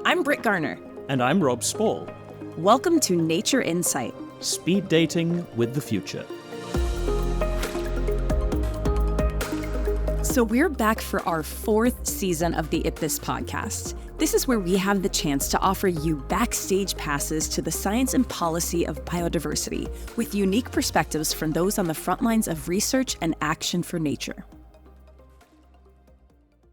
I'm Brit Garner. And I'm Rob Spall. Welcome to Nature Insight. Speed dating with the future. So we're back for our 4th season of the IPBES podcast. This is where we have the chance to offer you backstage passes to the science and policy of biodiversity with unique perspectives from those on the front lines of research and action for nature.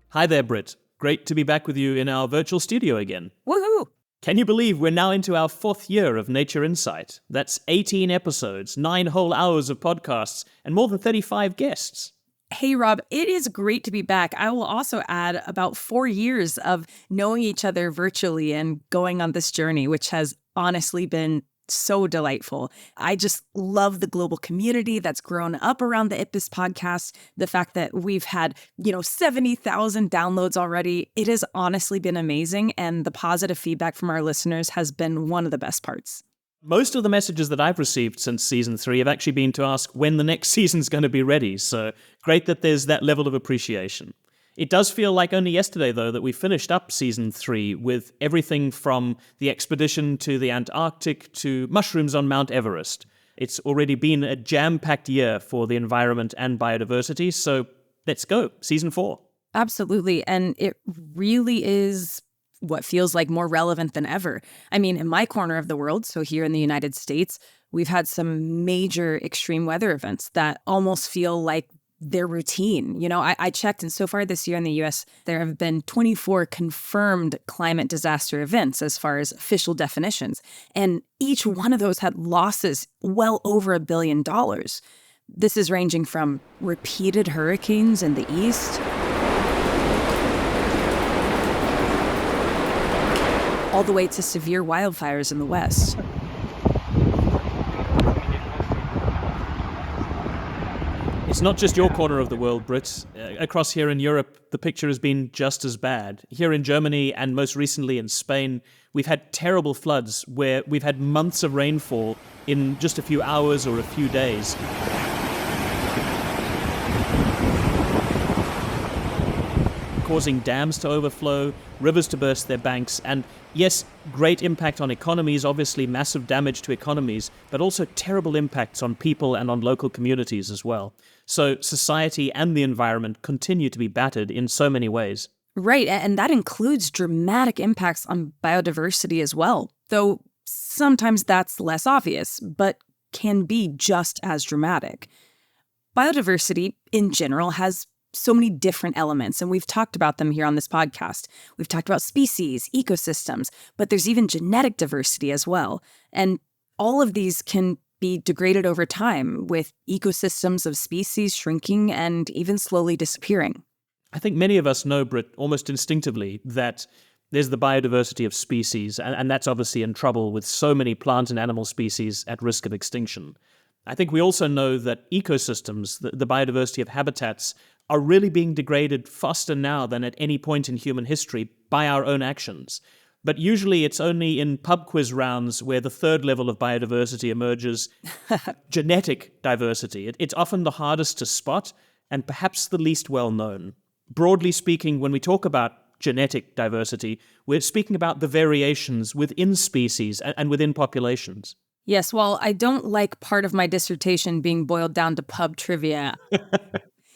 Hi there, Brit. Great to be back with you in our virtual studio again. Woohoo! Can you believe we're now into our 4th year of Nature Insight? That's 18 episodes, 9 whole hours of podcasts, and more than 35 guests. Hey, Rob, it is great to be back. I will also add about 4 years of knowing each other virtually and going on this journey, which has honestly been so delightful. I just love the global community that's grown up around the IPBES podcast. The fact that we've had, 70,000 downloads already. It has honestly been amazing. And the positive feedback from our listeners has been one of the best parts. Most of the messages that I've received since season 3 have actually been to ask when the next season's going to be ready. So great that there's that level of appreciation. It does feel like only yesterday, though, that we finished up season 3 with everything from the expedition to the Antarctic to mushrooms on Mount Everest. It's already been a jam-packed year for the environment and biodiversity. So let's go. Season 4. Absolutely. And it really is what feels like more relevant than ever. I mean, in my corner of the world, so here in the United States, we've had some major extreme weather events that almost feel like they're routine. I checked, and so far this year in the U.S., there have been 24 confirmed climate disaster events as far as official definitions. And each one of those had losses well over $1 billion. This is ranging from repeated hurricanes in the east all the way to severe wildfires in the West. It's not just your corner of the world, Brit. Across here in Europe, the picture has been just as bad. Here in Germany and most recently in Spain, we've had terrible floods where we've had months of rainfall in just a few hours or a few days. Causing dams to overflow, rivers to burst their banks, and yes, great impact on economies, obviously massive damage to economies, but also terrible impacts on people and on local communities as well. So society and the environment continue to be battered in so many ways. Right, and that includes dramatic impacts on biodiversity as well, though sometimes that's less obvious, but can be just as dramatic. Biodiversity, in general, has so many different elements, and we've talked about them here on this podcast. We've talked about species, ecosystems, but there's even genetic diversity as well. And all of these can be degraded over time, with ecosystems of species shrinking and even slowly disappearing. I think many of us know, Brit, almost instinctively, that there's the biodiversity of species, and that's obviously in trouble with so many plant and animal species at risk of extinction. I think we also know that ecosystems, the biodiversity of habitats, are really being degraded faster now than at any point in human history by our own actions. But usually it's only in pub quiz rounds where the third level of biodiversity emerges, genetic diversity. It's often the hardest to spot and perhaps the least well known. Broadly speaking, when we talk about genetic diversity, we're speaking about the variations within species and within populations. Yes, well, I don't like part of my dissertation being boiled down to pub trivia.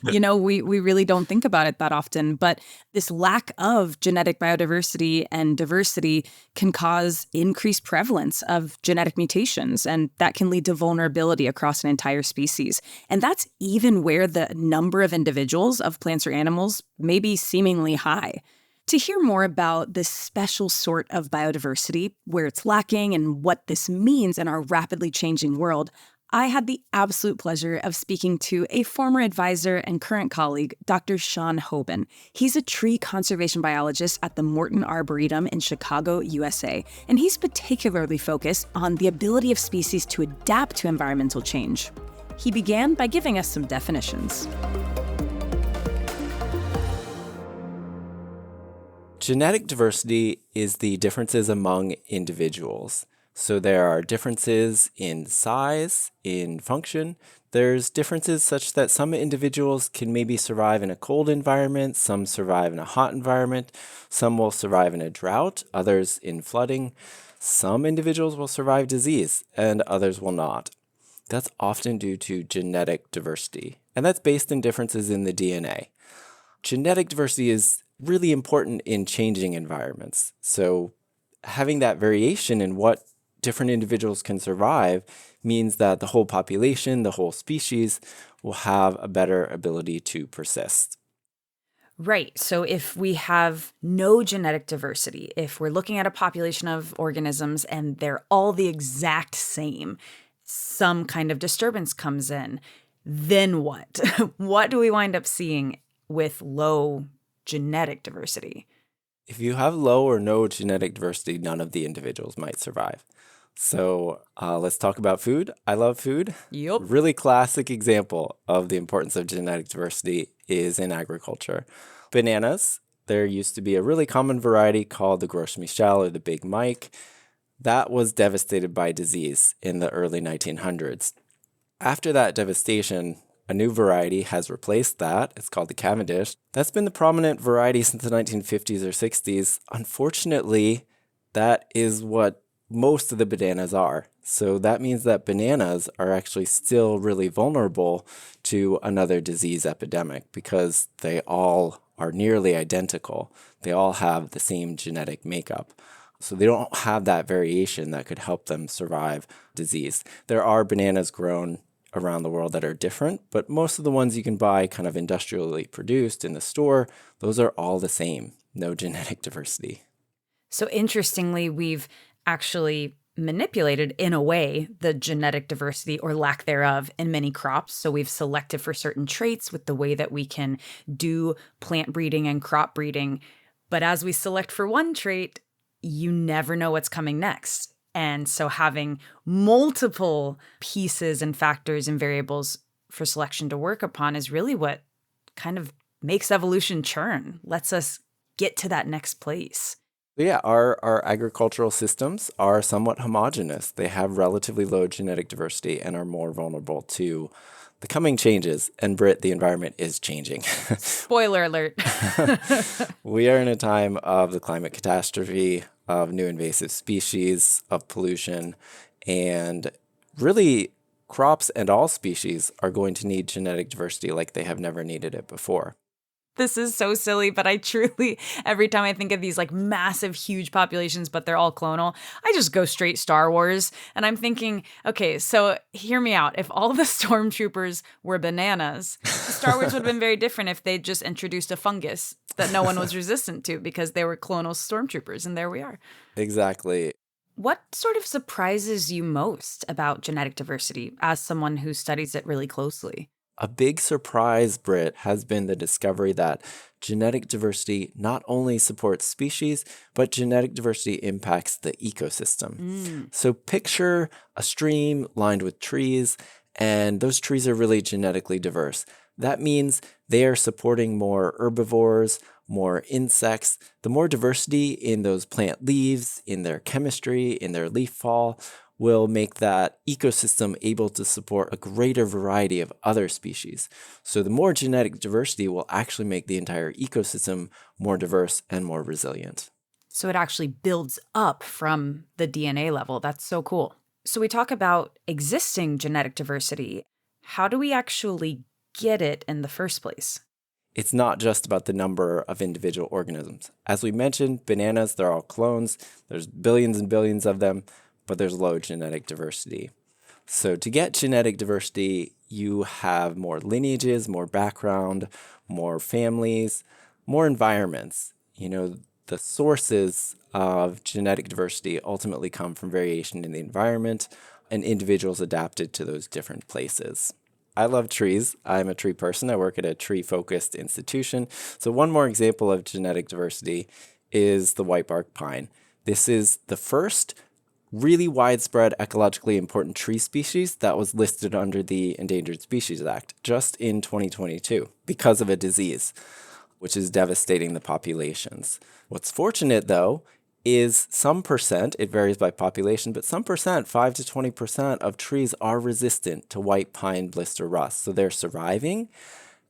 We really don't think about it that often, but this lack of genetic biodiversity and diversity can cause increased prevalence of genetic mutations, and that can lead to vulnerability across an entire species. And that's even where the number of individuals of plants or animals may be seemingly high. To hear more about this special sort of biodiversity, where it's lacking and what this means in our rapidly changing world, I had the absolute pleasure of speaking to a former advisor and current colleague, Dr. Sean Hoban. He's a tree conservation biologist at the Morton Arboretum in Chicago, USA, and he's particularly focused on the ability of species to adapt to environmental change. He began by giving us some definitions. Genetic diversity is the differences among individuals. So there are differences in size, in function. There's differences such that some individuals can maybe survive in a cold environment, some survive in a hot environment, some will survive in a drought, others in flooding. Some individuals will survive disease, and others will not. That's often due to genetic diversity, and that's based in differences in the DNA. Genetic diversity is really important in changing environments. So having that variation in what different individuals can survive means that the whole population, the whole species, will have a better ability to persist. Right. So if we have no genetic diversity, if we're looking at a population of organisms and they're all the exact same, some kind of disturbance comes in, then what? What do we wind up seeing with low genetic diversity? If you have low or no genetic diversity, none of the individuals might survive. So let's talk about food. I love food. Yup. Really classic example of the importance of genetic diversity is in agriculture. Bananas. There used to be a really common variety called the Gros Michel or the Big Mike. That was devastated by disease in the early 1900s. After that devastation, a new variety has replaced that. It's called the Cavendish. That's been the prominent variety since the 1950s or 60s. Unfortunately, that is what most of the bananas are. So that means that bananas are actually still really vulnerable to another disease epidemic because they all are nearly identical. They all have the same genetic makeup. So they don't have that variation that could help them survive disease. There are bananas grown around the world that are different, but most of the ones you can buy kind of industrially produced in the store, those are all the same. No genetic diversity. So interestingly, we've actually manipulated, in a way, the genetic diversity or lack thereof in many crops. So we've selected for certain traits with the way that we can do plant breeding and crop breeding. But as we select for one trait, you never know what's coming next. And so having multiple pieces and factors and variables for selection to work upon is really what kind of makes evolution churn, lets us get to that next place. Yeah, our agricultural systems are somewhat homogeneous. They have relatively low genetic diversity and are more vulnerable to the coming changes. And Brit, the environment is changing. Spoiler alert. We are in a time of the climate catastrophe, of new invasive species, of pollution, and really crops and all species are going to need genetic diversity like they have never needed it before. This is so silly, but I truly, every time I think of these like massive, huge populations, but they're all clonal, I just go straight Star Wars. And I'm thinking, okay, so hear me out. If all the stormtroopers were bananas, Star Wars would have been very different if they just introduced a fungus that no one was resistant to because they were clonal stormtroopers. And there we are. Exactly. What sort of surprises you most about genetic diversity as someone who studies it really closely? A big surprise, Brit, has been the discovery that genetic diversity not only supports species, but genetic diversity impacts the ecosystem. So picture a stream lined with trees, and those trees are really genetically diverse. That means they are supporting more herbivores, more insects. The more diversity in those plant leaves, in their chemistry, in their leaf fall, will make that ecosystem able to support a greater variety of other species. So the more genetic diversity will actually make the entire ecosystem more diverse and more resilient. So it actually builds up from the DNA level. That's so cool. So we talk about existing genetic diversity. How do we actually get it in the first place? It's not just about the number of individual organisms. As we mentioned, bananas, they're all clones. There's billions and billions of them, but there's low genetic diversity. So to get genetic diversity, you have more lineages, more background, more families, more environments. You know, the sources of genetic diversity ultimately come from variation in the environment and individuals adapted to those different places. I love trees. I'm a tree person. I work at a tree-focused institution. So one more example of genetic diversity is the whitebark pine. This is the first really widespread ecologically important tree species that was listed under the Endangered Species Act just in 2022 because of a disease, which is devastating the populations. What's fortunate, though, is some percent, it varies by population, but some percent, 5 to 20% of trees are resistant to white pine blister rust. So they're surviving.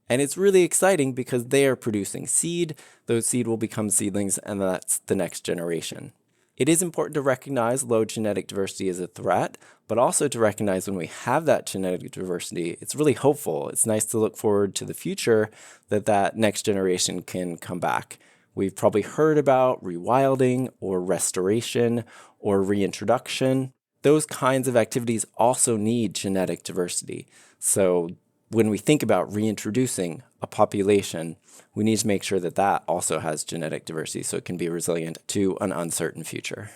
And it's really exciting because they are producing seed. Those seed will become seedlings, and that's the next generation. It is important to recognize low genetic diversity as a threat, but also to recognize when we have that genetic diversity, it's really hopeful. It's nice to look forward to the future that next generation can come back. We've probably heard about rewilding or restoration or reintroduction. Those kinds of activities also need genetic diversity. So when we think about reintroducing a population, we need to make sure that also has genetic diversity so it can be resilient to an uncertain future.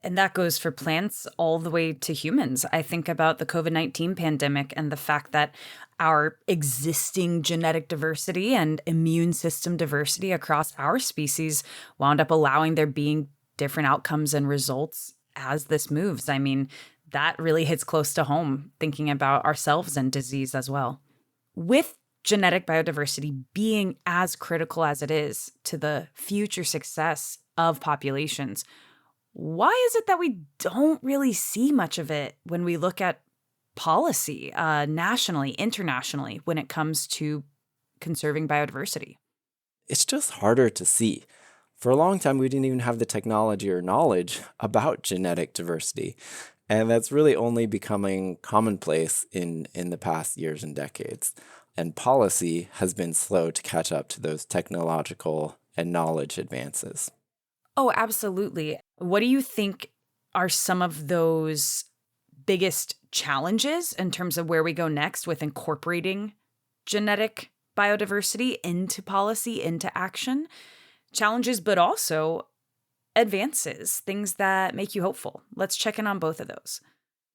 And that goes for plants all the way to humans. I think about the COVID-19 pandemic and the fact that our existing genetic diversity and immune system diversity across our species wound up allowing there being different outcomes and results as this moves. I mean, that really hits close to home, thinking about ourselves and disease as well. With genetic biodiversity being as critical as it is to the future success of populations, why is it that we don't really see much of it when we look at policy nationally, internationally, when it comes to conserving biodiversity? It's just harder to see. For a long time, we didn't even have the technology or knowledge about genetic diversity. And that's really only becoming commonplace in the past years and decades. And policy has been slow to catch up to those technological and knowledge advances. Oh, absolutely. What do you think are some of those biggest challenges in terms of where we go next with incorporating genetic biodiversity into policy, into action? Challenges, but also advances, things that make you hopeful. Let's check in on both of those.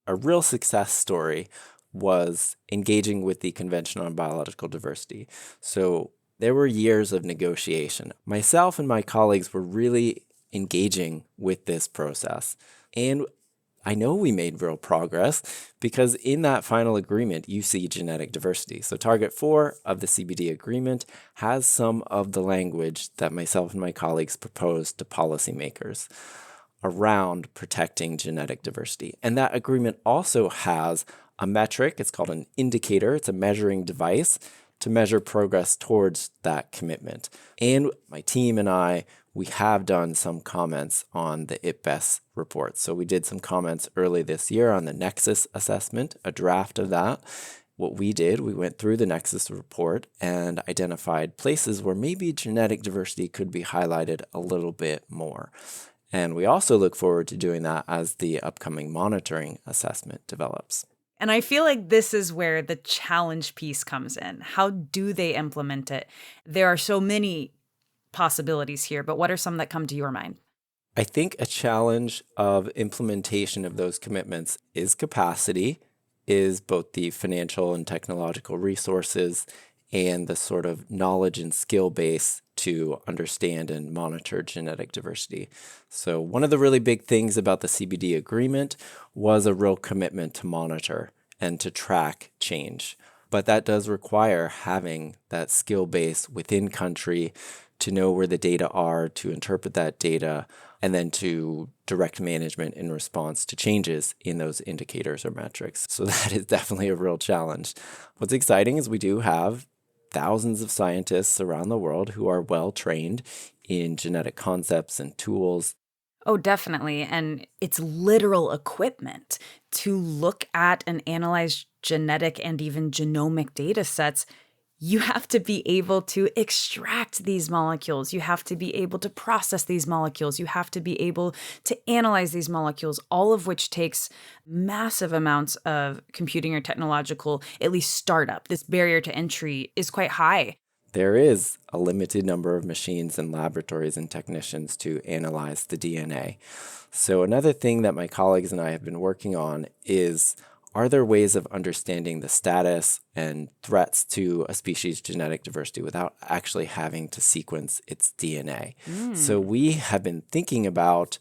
A real success story was engaging with the Convention on Biological Diversity. So there were years of negotiation. Myself and my colleagues were really engaging with this process. And I know we made real progress because in that final agreement, you see genetic diversity. So Target 4 of the CBD agreement has some of the language that myself and my colleagues proposed to policymakers around protecting genetic diversity. And that agreement also has a metric. It's called an indicator. It's a measuring device to measure progress towards that commitment. And my team and I, we have done some comments on the IPBES report. So we did some comments early this year on the Nexus assessment, a draft of that. What we did, we went through the Nexus report and identified places where maybe genetic diversity could be highlighted a little bit more. And we also look forward to doing that as the upcoming monitoring assessment develops. And I feel like this is where the challenge piece comes in. How do they implement it? There are so many possibilities here, but what are some that come to your mind? I think a challenge of implementation of those commitments is capacity, is both the financial and technological resources and the sort of knowledge and skill base to understand and monitor genetic diversity. So one of the really big things about the CBD agreement was a real commitment to monitor and to track change. But that does require having that skill base within country to know where the data are, to interpret that data, and then to direct management in response to changes in those indicators or metrics. So that is definitely a real challenge. What's exciting is we do have thousands of scientists around the world who are well trained in genetic concepts and tools. Oh, definitely. And it's literal equipment to look at and analyze genetic and even genomic data sets. You have to be able to extract these molecules. You have to be able to process these molecules. You have to be able to analyze these molecules, all of which takes massive amounts of computing or technological, at least startup. This barrier to entry is quite high. There is a limited number of machines and laboratories and technicians to analyze the DNA. So another thing that my colleagues and I have been working on is, are there ways of understanding the status and threats to a species' genetic diversity without actually having to sequence its DNA? So we have been thinking about,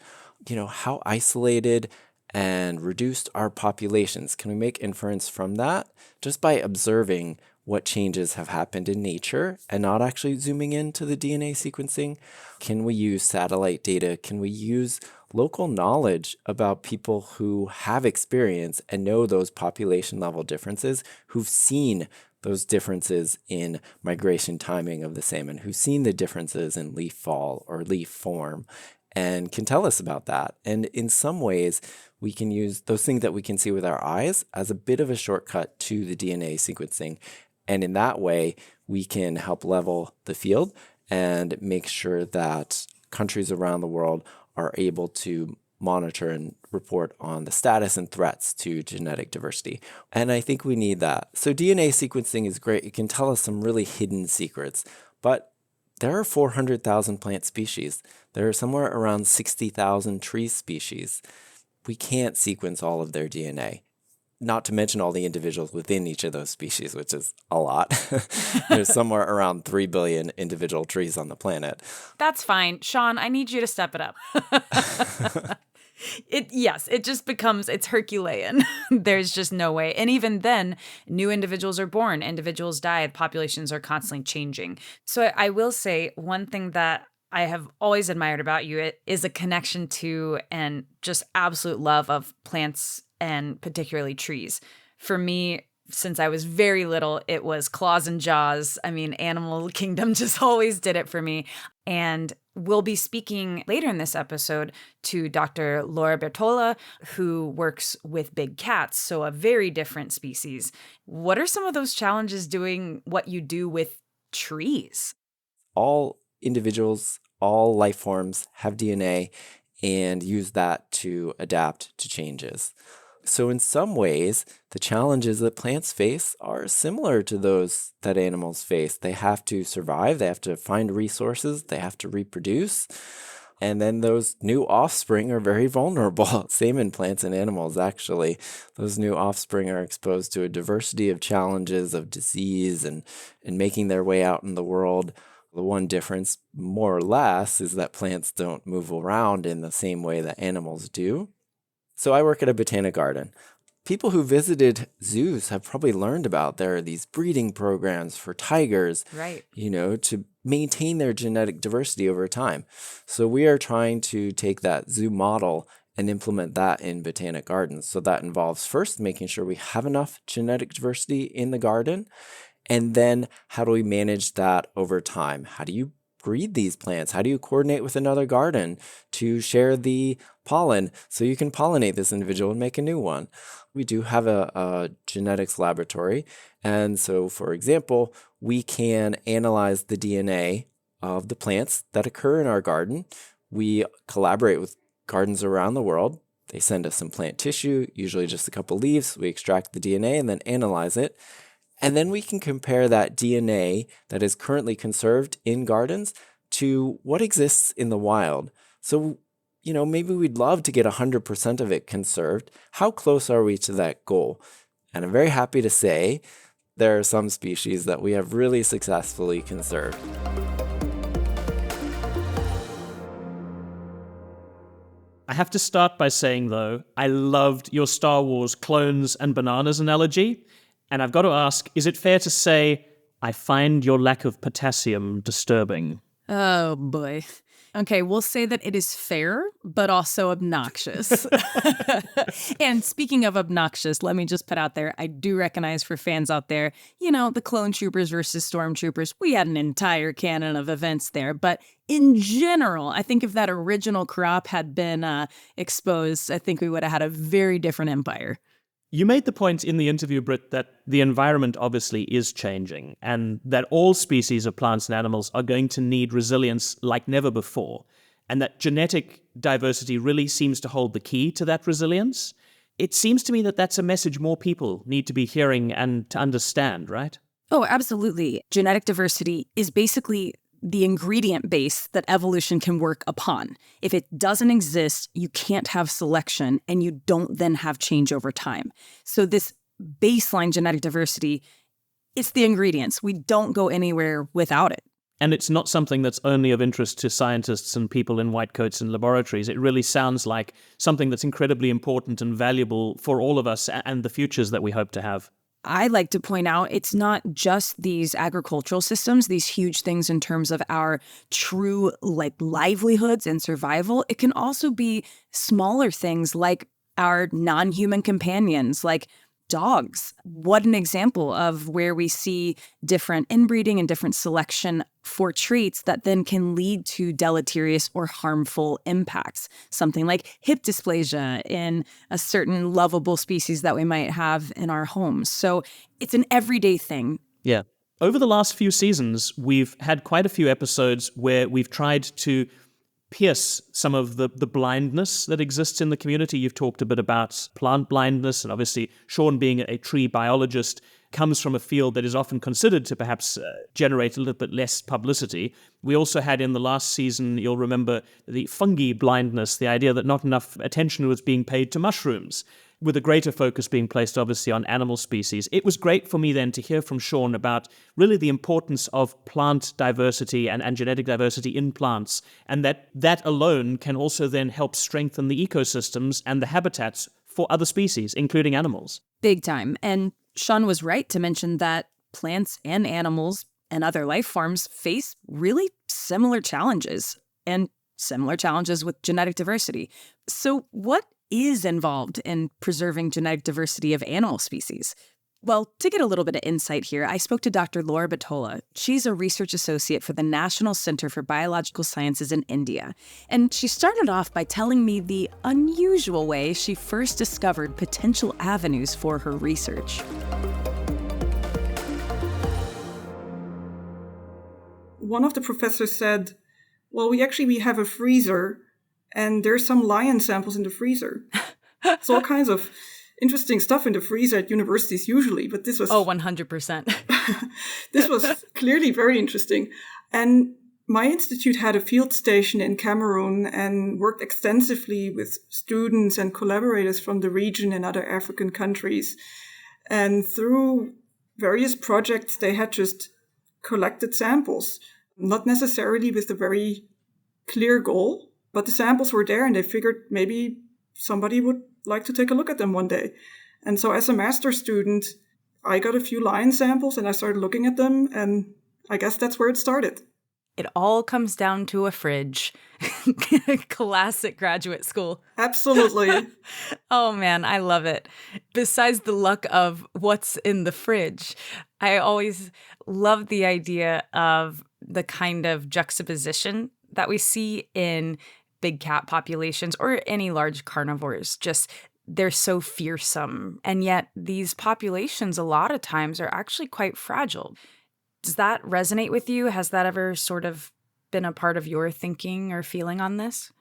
how isolated and reduced our populations. Can we make inference from that just by observing what changes have happened in nature and not actually zooming into the DNA sequencing? Can we use satellite data? Can we use local knowledge about people who have experience and know those population level differences, who've seen those differences in migration timing of the salmon, who've seen the differences in leaf fall or leaf form, and can tell us about that? And in some ways, we can use those things that we can see with our eyes as a bit of a shortcut to the DNA sequencing. And in that way, we can help level the field and make sure that countries around the world are able to monitor and report on the status and threats to genetic diversity. And I think we need that. So DNA sequencing is great. It can tell us some really hidden secrets, but there are 400,000 plant species. There are somewhere around 60,000 tree species. We can't sequence all of their DNA, not to mention all the individuals within each of those species, which is a lot. There's somewhere around 3 billion individual trees on the planet. That's fine. Sean, I need you to step it up. It just becomes, it's Herculean. There's just no way. And even then, new individuals are born, individuals die, populations are constantly changing. So I will say one thing that I have always admired about you is a connection to and just absolute love of plants and particularly trees. For me, since I was very little, it was claws and jaws. I mean, Animal Kingdom just always did it for me. And we'll be speaking later in this episode to Dr. Laura Bertola, who works with big cats, so a very different species. What are some of those challenges doing what you do with trees? All individuals, all life forms have DNA and use that to adapt to changes. So in some ways, the challenges that plants face are similar to those that animals face. They have to survive, they have to find resources, they have to reproduce, and then those new offspring are very vulnerable. Same in plants and animals, actually. Those new offspring are exposed to a diversity of challenges of disease and making their way out in the world. The one difference, more or less, is that plants don't move around in the same way that animals do. So I work at a botanic garden. People who visited zoos have probably learned about there are these breeding programs for tigers, right? To maintain their genetic diversity over time. So we are trying to take that zoo model and implement that in botanic gardens. So that involves first making sure we have enough genetic diversity in the garden. And then how do we manage that over time? How do you breed these plants? How do you coordinate with another garden to share the pollen so you can pollinate this individual and make a new one? We do have a genetics laboratory. And so, for example, we can analyze the DNA of the plants that occur in our garden. We collaborate with gardens around the world. They send us some plant tissue, usually just a couple leaves. We extract the DNA and then analyze it. And then we can compare that DNA that is currently conserved in gardens to what exists in the wild. So, maybe we'd love to get 100% of it conserved. How close are we to that goal? And I'm very happy to say there are some species that we have really successfully conserved. I have to start by saying, though, I loved your Star Wars clones and bananas analogy. And I've got to ask, is it fair to say, I find your lack of potassium disturbing? Oh, boy. Okay, we'll say that it is fair, but also obnoxious. And speaking of obnoxious, let me just put out there, I do recognize for fans out there, the clone troopers versus stormtroopers, we had an entire canon of events there. But in general, I think if that original crop had been exposed, I think we would have had a very different empire. You made the point in the interview, Brit, that the environment obviously is changing and that all species of plants and animals are going to need resilience like never before, and that genetic diversity really seems to hold the key to that resilience. It seems to me that that's a message more people need to be hearing and to understand, right? Oh, absolutely. Genetic diversity is basically the ingredient base that evolution can work upon. If it doesn't exist, you can't have selection and you don't then have change over time. So this baseline genetic diversity, it's the ingredients. We don't go anywhere without it. And it's not something that's only of interest to scientists and people in white coats in laboratories. It really sounds like something that's incredibly important and valuable for all of us and the futures that we hope to have. I like to point out, it's not just these agricultural systems, these huge things in terms of our true livelihoods and survival. It can also be smaller things like our non-human companions, like dogs. What an example of where we see different inbreeding and different selection for traits that then can lead to deleterious or harmful impacts. Something like hip dysplasia in a certain lovable species that we might have in our homes. So it's an everyday thing. Yeah. Over the last few seasons, we've had quite a few episodes where we've tried to pierce some of the blindness that exists in the community. You've talked a bit about plant blindness, and obviously Sean, being a tree biologist, comes from a field that is often considered to perhaps generate a little bit less publicity. We also had in the last season, you'll remember, the fungi blindness, the idea that not enough attention was being paid to mushrooms, with a greater focus being placed obviously on animal species. It was great for me then to hear from Sean about really the importance of plant diversity and genetic diversity in plants, and that alone can also then help strengthen the ecosystems and the habitats for other species, including animals. Big time. And Sean was right to mention that plants and animals and other life forms face really similar challenges, and similar challenges with genetic diversity. So what is involved in preserving genetic diversity of animal species? Well, to get a little bit of insight here, I spoke to Dr. Laura Bertola. She's a research associate for the National Center for Biological Sciences in India. And she started off by telling me the unusual way she first discovered potential avenues for her research. One of the professors said, well, we have a freezer, and there's some lion samples in the freezer. It's all kinds of interesting stuff in the freezer at universities usually, but this was... Oh, 100%. This was clearly very interesting. And my institute had a field station in Cameroon and worked extensively with students and collaborators from the region and other African countries. And through various projects, they had just collected samples, not necessarily with a very clear goal, but the samples were there and they figured maybe somebody would like to take a look at them one day. And so as a master's student, I got a few lion samples and I started looking at them, and I guess that's where it started. It all comes down to a fridge. Classic graduate school. Absolutely. Oh man, I love it. Besides the luck of what's in the fridge, I always love the idea of the kind of juxtaposition that we see in big cat populations or any large carnivores. Just they're so fearsome. And yet these populations a lot of times are actually quite fragile. Does that resonate with you? Has that ever sort of been a part of your thinking or feeling on this?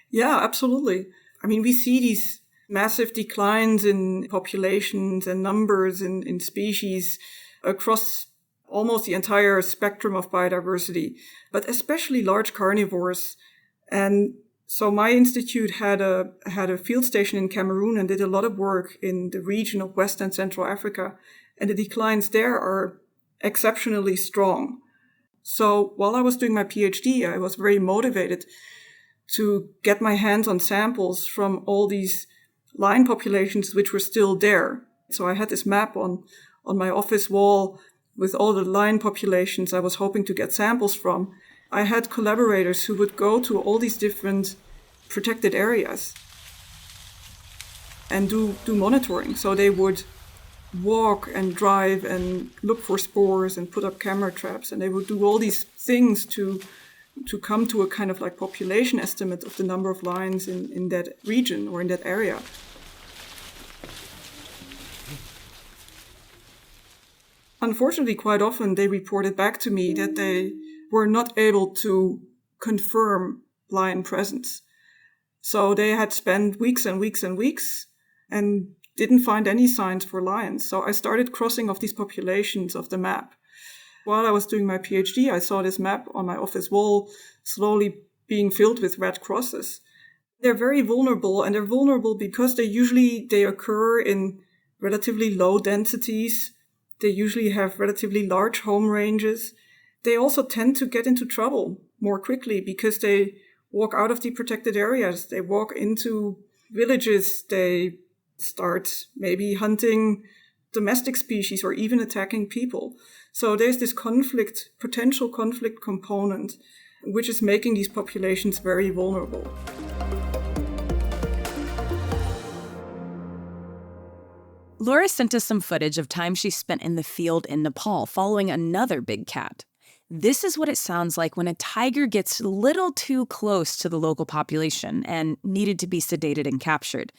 Yeah, absolutely. I mean, we see these massive declines in populations and numbers in species across almost the entire spectrum of biodiversity, but especially large carnivores. And so my institute had a field station in Cameroon and did a lot of work in the region of West and Central Africa. And the declines there are exceptionally strong. So while I was doing my PhD, I was very motivated to get my hands on samples from all these lion populations which were still there. So I had this map on my office wall with all the lion populations I was hoping to get samples from. I had collaborators who would go to all these different protected areas and do monitoring. So they would walk and drive and look for spores and put up camera traps, and they would do all these things to come to a kind of like population estimate of the number of lions in that region or in that area. Unfortunately, quite often they reported back to me that they were not able to confirm lion presence. So they had spent weeks and weeks and weeks and didn't find any signs for lions. So I started crossing off these populations of the map. While I was doing my PhD, I saw this map on my office wall slowly being filled with red crosses. They're very vulnerable, and they're vulnerable because they occur in relatively low densities. They usually have relatively large home ranges. They also tend to get into trouble more quickly because they walk out of the protected areas. They walk into villages. They start maybe hunting domestic species or even attacking people. So there's this potential conflict component, which is making these populations very vulnerable. Laura sent us some footage of time she spent in the field in Nepal following another big cat. This is what it sounds like when a tiger gets a little too close to the local population and needed to be sedated and captured.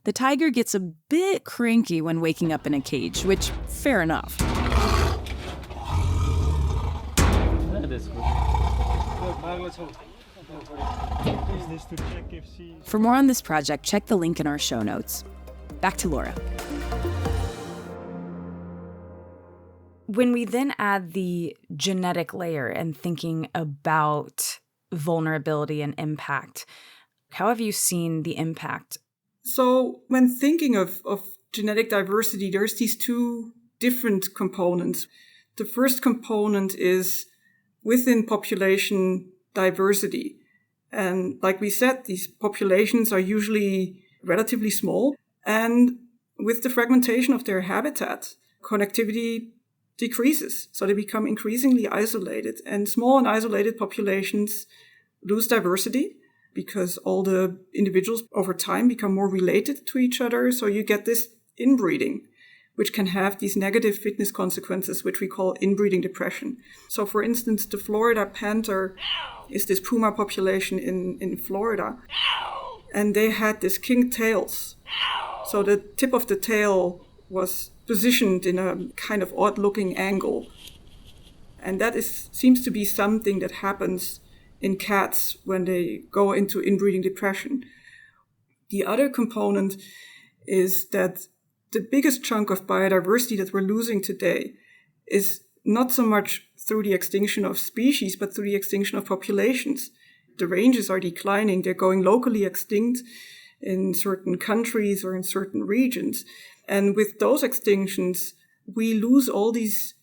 The tiger gets a bit cranky when waking up in a cage, which, fair enough. For more on this project, check the link in our show notes. Back to Laura. When we then add the genetic layer and thinking about vulnerability and impact, how have you seen the impact? So when thinking of genetic diversity, there's these two different components. The first component is within population diversity. And like we said, these populations are usually relatively small. And with the fragmentation of their habitat, connectivity decreases. So they become increasingly isolated. And small and isolated populations lose diversity because all the individuals over time become more related to each other. So you get this inbreeding, which can have these negative fitness consequences, which we call inbreeding depression. So for instance, the Florida panther is this puma population in Florida. And they had this kinked tails. So the tip of the tail was positioned in a kind of odd-looking angle. And that seems to be something that happens in cats when they go into inbreeding depression. The other component is that the biggest chunk of biodiversity that we're losing today is not so much through the extinction of species, but through the extinction of populations. The ranges are declining. They're going locally extinct in certain countries or in certain regions. And with those extinctions, we lose all these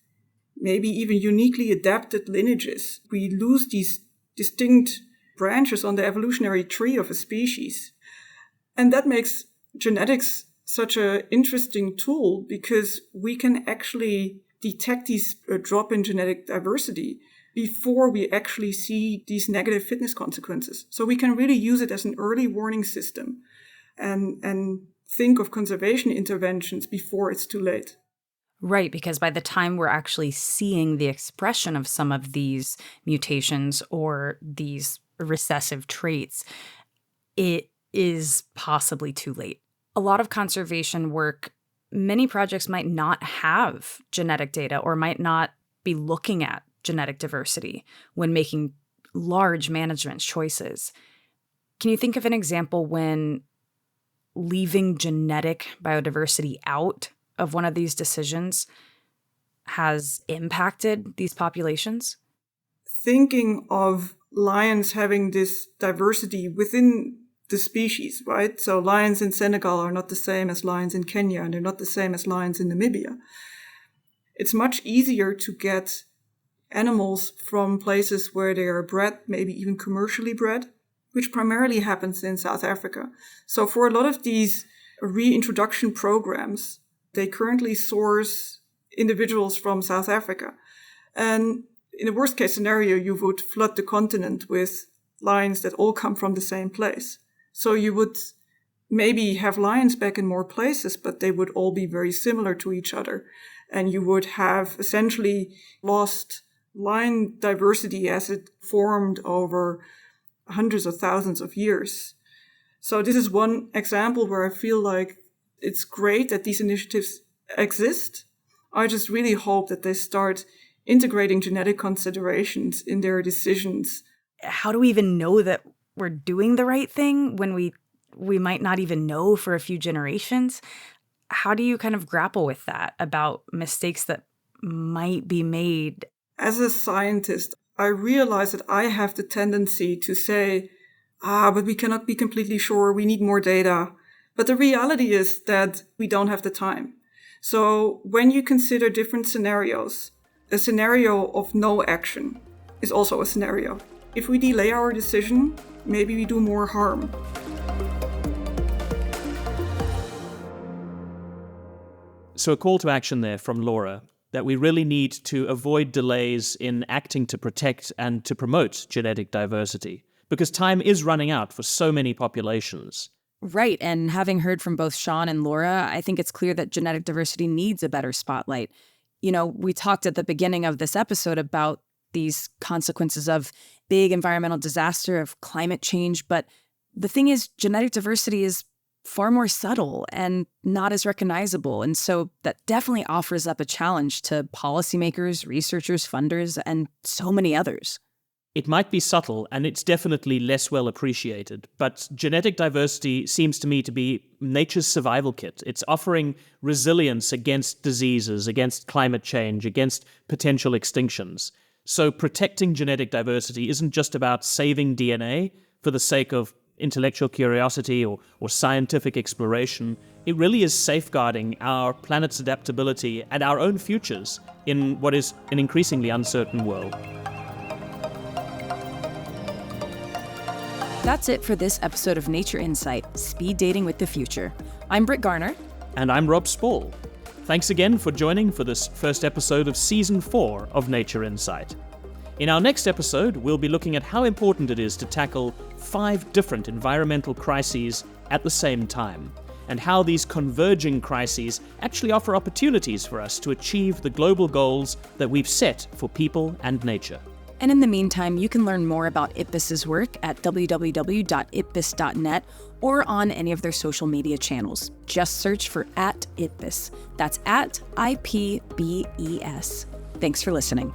maybe even uniquely adapted lineages. We lose these distinct branches on the evolutionary tree of a species. And that makes genetics such an interesting tool because we can actually detect these drop in genetic diversity before we actually see these negative fitness consequences. So we can really use it as an early warning system and think of conservation interventions before it's too late. Right, because by the time we're actually seeing the expression of some of these mutations or these recessive traits, it is possibly too late. A lot of conservation work, many projects might not have genetic data or might not be looking at genetic diversity when making large management choices. Can you think of an example when leaving genetic biodiversity out of one of these decisions has impacted these populations? Thinking of lions having this diversity within the species, right? So lions in Senegal are not the same as lions in Kenya, and they're not the same as lions in Namibia. It's much easier to get animals from places where they are bred, maybe even commercially bred, which primarily happens in South Africa. So for a lot of these reintroduction programs, they currently source individuals from South Africa. And in a worst case scenario, you would flood the continent with lions that all come from the same place. So you would maybe have lions back in more places, but they would all be very similar to each other. And you would have essentially lost lion diversity as it formed over hundreds of thousands of years. So this is one example where I feel like it's great that these initiatives exist. I just really hope that they start integrating genetic considerations in their decisions. How do we even know that we're doing the right thing when we might not even know for a few generations? How do you kind of grapple with that about mistakes that might be made? As a scientist, I realize that I have the tendency to say, but we cannot be completely sure. We need more data. But the reality is that we don't have the time. So when you consider different scenarios, a scenario of no action is also a scenario. If we delay our decision, maybe we do more harm. So a call to action there from Laura, that we really need to avoid delays in acting to protect and to promote genetic diversity, because time is running out for so many populations. Right, and having heard from both Sean and Laura, I think it's clear that genetic diversity needs a better spotlight. You know, we talked at the beginning of this episode about these consequences of big environmental disaster, of climate change, but the thing is, genetic diversity is far more subtle and not as recognizable. And so that definitely offers up a challenge to policymakers, researchers, funders, and so many others. It might be subtle, and it's definitely less well appreciated, but genetic diversity seems to me to be nature's survival kit. It's offering resilience against diseases, against climate change, against potential extinctions. So protecting genetic diversity isn't just about saving DNA for the sake of intellectual curiosity or scientific exploration. It really is safeguarding our planet's adaptability and our own futures in what is an increasingly uncertain world. That's it for this episode of Nature Insight, Speed Dating with the Future. I'm Brit Garner. And I'm Rob Spall. Thanks again for joining for this first episode of Season 4 of Nature Insight. In our next episode, we'll be looking at how important it is to tackle 5 different environmental crises at the same time, and how these converging crises actually offer opportunities for us to achieve the global goals that we've set for people and nature. And in the meantime, you can learn more about IPBES's work at www.ipbes.net or on any of their social media channels. Just search for @IPBES. That's @IPBES. Thanks for listening.